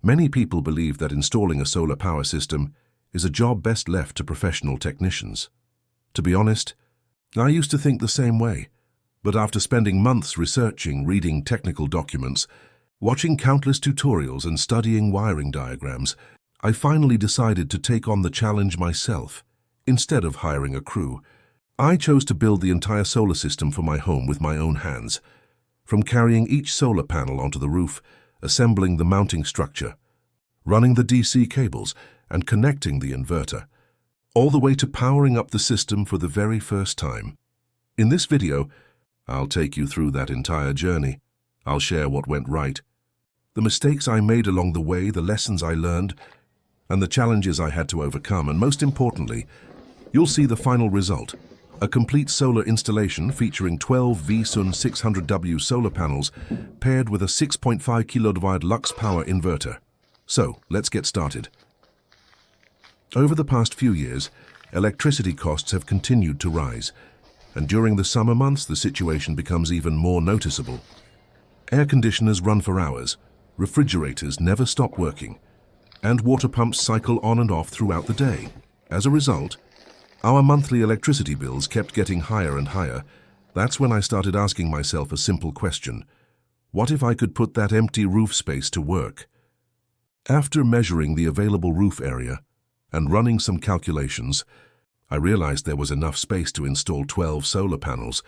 Many people believe that installing a solar power system is a job best left to professional technicians. To be honest, I used to think the same way, but after spending months researching, reading technical documents, watching countless tutorials and studying wiring diagrams, I finally decided to take on the challenge myself. Instead of hiring a crew, I chose to build the entire solar system for my home with my own hands. From carrying each solar panel onto the roof, assembling the mounting structure, running the DC cables, and connecting the inverter, all the way to powering up the system for the very first time. In this video, I'll take you through that entire journey. I'll share what went right, the mistakes I made along the way, the lessons I learned, and the challenges I had to overcome, and most importantly, you'll see the final result, a complete solar installation featuring 12 VSUN 600W solar panels paired with a 6.5 kW Lux Power inverter. So, let's get started. Over the past few years, electricity costs have continued to rise, and during the summer months the situation becomes even more noticeable. Air conditioners run for hours, refrigerators never stop working, and water pumps cycle on and off throughout the day. As a result, our monthly electricity bills kept getting higher and higher. That's when I started asking myself a simple question: what if I could put that empty roof space to work? After measuring the available roof area and running some calculations, I realized there was enough space to install 12 solar panels,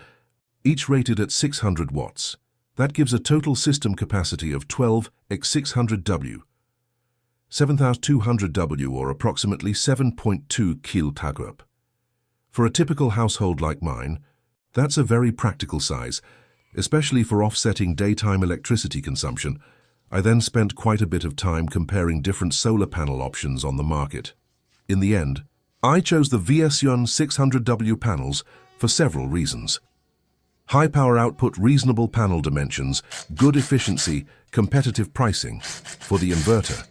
each rated at 600 watts. That gives a total system capacity of 12 x 600W, 7,200W, or approximately 7.2 kW. For a typical household like mine, that's a very practical size, especially for offsetting daytime electricity consumption. I then spent quite a bit of time comparing different solar panel options on the market. In the end, I chose the VSUN 600W panels for several reasons. High power output, reasonable panel dimensions, good efficiency, competitive pricing. For the inverter,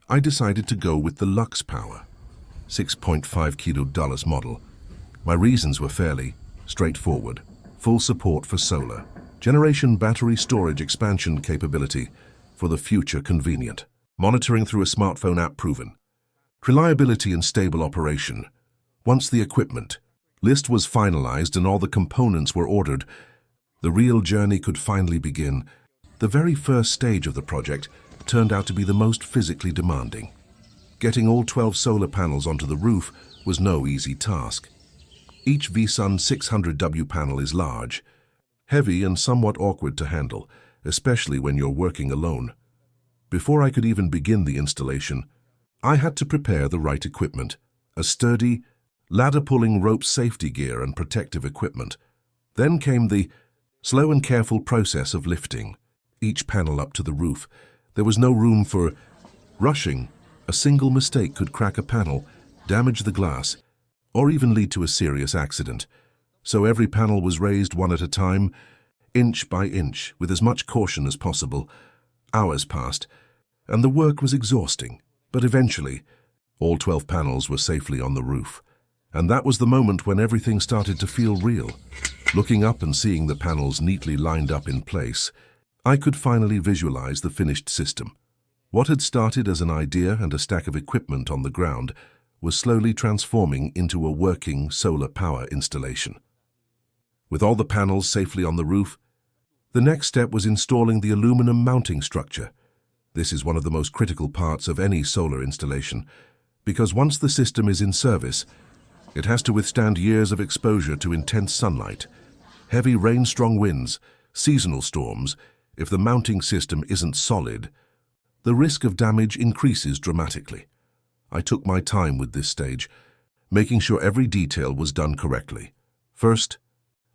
I decided to go with the Lux Power 6.5 kW model. My reasons were fairly straightforward. Full support for solar generation, battery storage expansion capability for the future convenient. Monitoring through a smartphone app proven. Reliability and stable operation. Once the equipment list was finalized and all the components were ordered, the real journey could finally begin. The very first stage of the project turned out to be the most physically demanding. Getting all 12 solar panels onto the roof was no easy task. Each VSUN 600W panel is large, heavy, and somewhat awkward to handle, especially when you're working alone. Before I could even begin the installation, I had to prepare the right equipment: a sturdy, ladder-pulling rope, safety gear, and protective equipment. Then came the slow and careful process of lifting each panel up to the roof. There was no room for rushing. A single mistake could crack a panel, damage the glass, or even lead to a serious accident. So every panel was raised one at a time, inch by inch, with as much caution as possible. Hours passed, and the work was exhausting. But eventually, all 12 panels were safely on the roof. And that was the moment when everything started to feel real. Looking up and seeing the panels neatly lined up in place, I could finally visualize the finished system. What had started as an idea and a stack of equipment on the ground was slowly transforming into a working solar power installation. With all the panels safely on the roof, the next step was installing the aluminum mounting structure. This is one of the most critical parts of any solar installation, because once the system is in service, it has to withstand years of exposure to intense sunlight, heavy rain, strong winds, seasonal storms. If the mounting system isn't solid, the risk of damage increases dramatically. I took my time with this stage, making sure every detail was done correctly. First,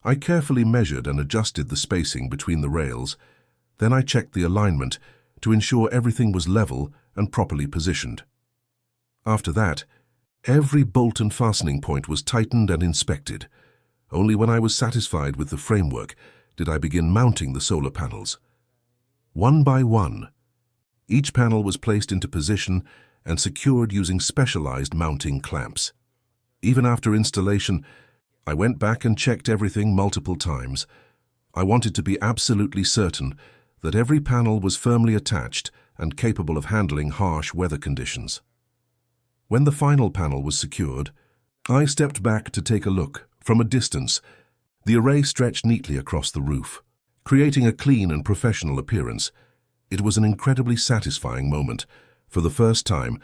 I carefully measured and adjusted the spacing between the rails. Then I checked the alignment to ensure everything was level and properly positioned. After that, every bolt and fastening point was tightened and inspected. Only when I was satisfied with the framework did I begin mounting the solar panels. One by one, each panel was placed into position and secured using specialized mounting clamps. Even after installation, I went back and checked everything multiple times. I wanted to be absolutely certain that every panel was firmly attached and capable of handling harsh weather conditions. When the final panel was secured, I stepped back to take a look. From a distance, the array stretched neatly across the roof, creating a clean and professional appearance. It was an incredibly satisfying moment. For the first time,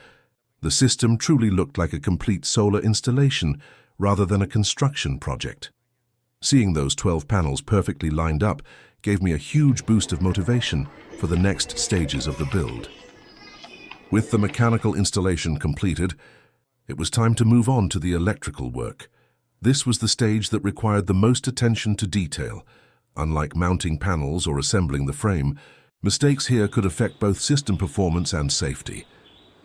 the system truly looked like a complete solar installation rather than a construction project. Seeing those 12 panels perfectly lined up gave me a huge boost of motivation for the next stages of the build. With the mechanical installation completed, it was time to move on to the electrical work. This was the stage that required the most attention to detail. Unlike mounting panels or assembling the frame, mistakes here could affect both system performance and safety.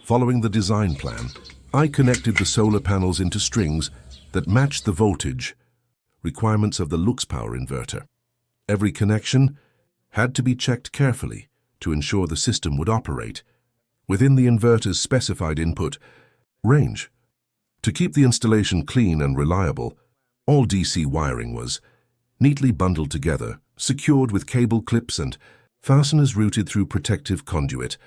Following the design plan, I connected the solar panels into strings that matched the voltage requirements of the LuxPower inverter. Every connection had to be checked carefully to ensure the system would operate within the inverter's specified input range. To keep the installation clean and reliable, all DC wiring was neatly bundled together, secured with cable clips and fasteners routed through protective conduit.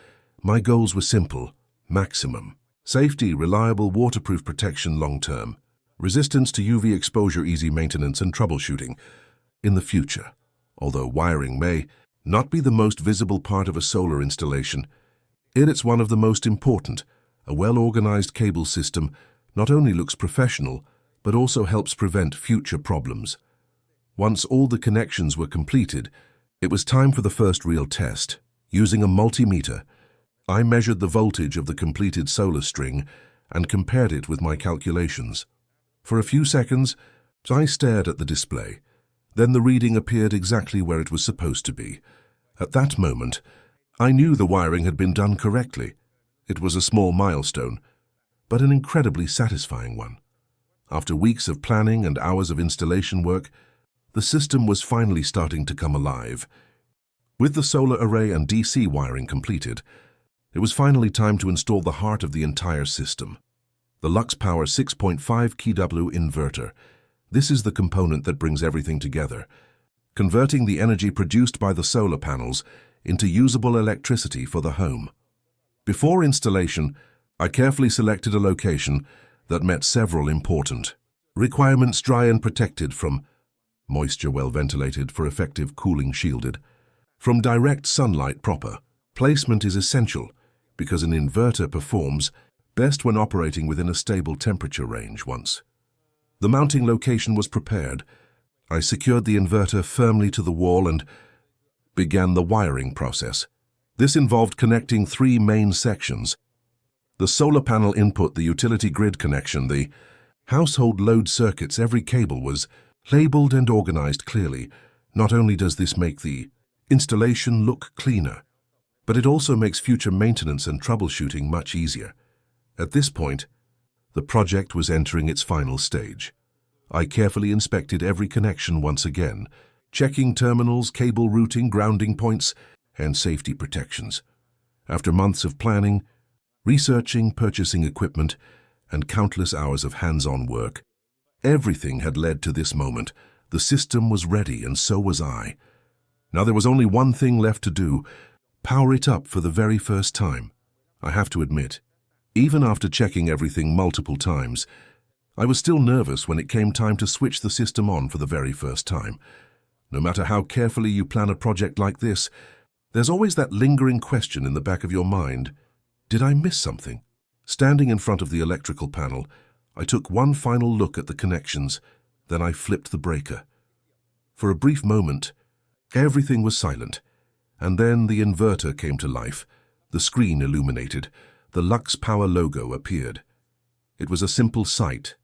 My goals were simple: maximum safety, reliable waterproof protection long-term, resistance to UV exposure, easy maintenance and troubleshooting in the future. Although wiring may not be the most visible part of a solar installation, it's one of the most important. A well-organized cable system not only looks professional, but also helps prevent future problems. Once all the connections were completed, it was time for the first real test. Using a multimeter, I measured the voltage of the completed solar string and compared it with my calculations. For a few seconds, I stared at the display. Then the reading appeared exactly where it was supposed to be. At that moment, I knew the wiring had been done correctly. It was a small milestone, but an incredibly satisfying one. After weeks of planning and hours of installation work, the system was finally starting to come alive. With the solar array and DC wiring completed, it was finally time to install the heart of the entire system: the LuxPower 6.5 kW inverter. This is the component that brings everything together, converting the energy produced by the solar panels into usable electricity for the home. Before installation, I carefully selected a location that met several important requirements: dry and protected from moisture, well ventilated for effective cooling, shielded from direct sunlight. Proper placement is essential because an inverter performs best when operating within a stable temperature range. Once the mounting location was prepared, I secured the inverter firmly to the wall and began the wiring process. This involved connecting three main sections: the solar panel input, the utility grid connection, the household load circuits. Every cable was labeled and organized clearly. Not only does this make the installation look cleaner, but it also makes future maintenance and troubleshooting much easier. At this point, the project was entering its final stage. I carefully inspected every connection once again, checking terminals, cable routing, grounding points, and safety protections. After months of planning, researching, purchasing equipment, and countless hours of hands-on work, everything had led to this moment. The system was ready, and so was I. Now there was only one thing left to do: power it up for the very first time. I have to admit, even after checking everything multiple times, I was still nervous when it came time to switch the system on for the very first time. No matter how carefully you plan a project like this, there's always that lingering question in the back of your mind: did I miss something? Standing in front of the electrical panel, I took one final look at the connections, then I flipped the breaker. For a brief moment, everything was silent, and then the inverter came to life. The screen illuminated. The LuxPower logo appeared. It was a simple sight,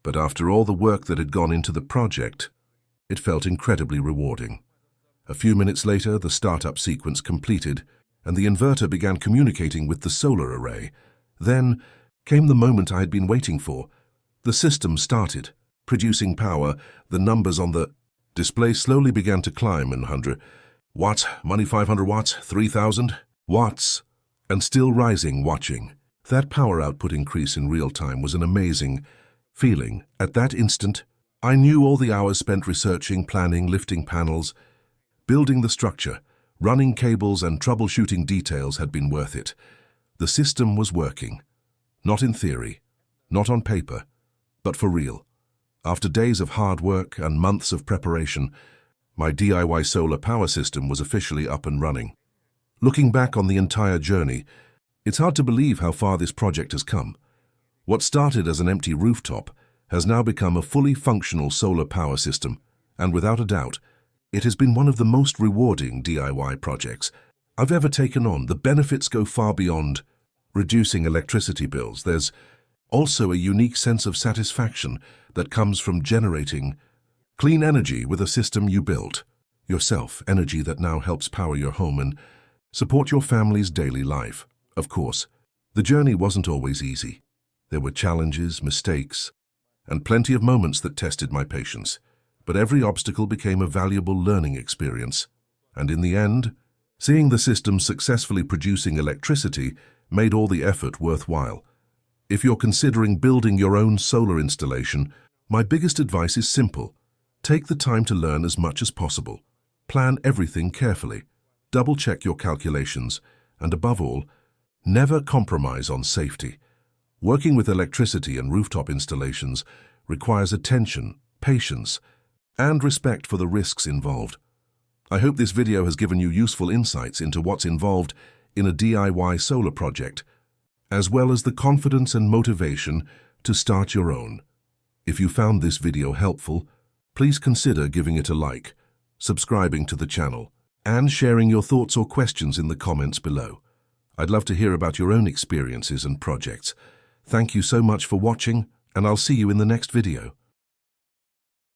but after all the work that had gone into the project, it felt incredibly rewarding. A few minutes later, the startup sequence completed, and the inverter began communicating with the solar array. Then came the moment I had been waiting for. The system started producing power. The numbers on the display slowly began to climb: 100 watts, 500 watts, 3,000 watts, and still rising. Watching that power output increase in real time was an amazing feeling. At that instant, I knew all the hours spent researching, planning, lifting panels, building the structure Running cables and troubleshooting details had been worth it. The system was working. Not in theory, not on paper, but for real. After days of hard work and months of preparation, my DIY solar power system was officially up and running. Looking back on the entire journey, it's hard to believe how far this project has come. What started as an empty rooftop has now become a fully functional solar power system, and without a doubt, it has been one of the most rewarding DIY projects I've ever taken on. The benefits go far beyond reducing electricity bills. There's also a unique sense of satisfaction that comes from generating clean energy with a system you built yourself, energy that now helps power your home and support your family's daily life. Of course, the journey wasn't always easy. There were challenges, mistakes, and plenty of moments that tested my patience. But every obstacle became a valuable learning experience. And in the end, seeing the system successfully producing electricity made all the effort worthwhile. If you're considering building your own solar installation, my biggest advice is simple. Take the time to learn as much as possible. Plan everything carefully. Double-check your calculations, and above all, never compromise on safety. Working with electricity and rooftop installations requires attention, patience, and respect for the risks involved. I hope this video has given you useful insights into what's involved in a DIY solar project, as well as the confidence and motivation to start your own. If you found this video helpful, please consider giving it a like, subscribing to the channel, and sharing your thoughts or questions in the comments below. I'd love to hear about your own experiences and projects. Thank you so much for watching, and I'll see you in the next video.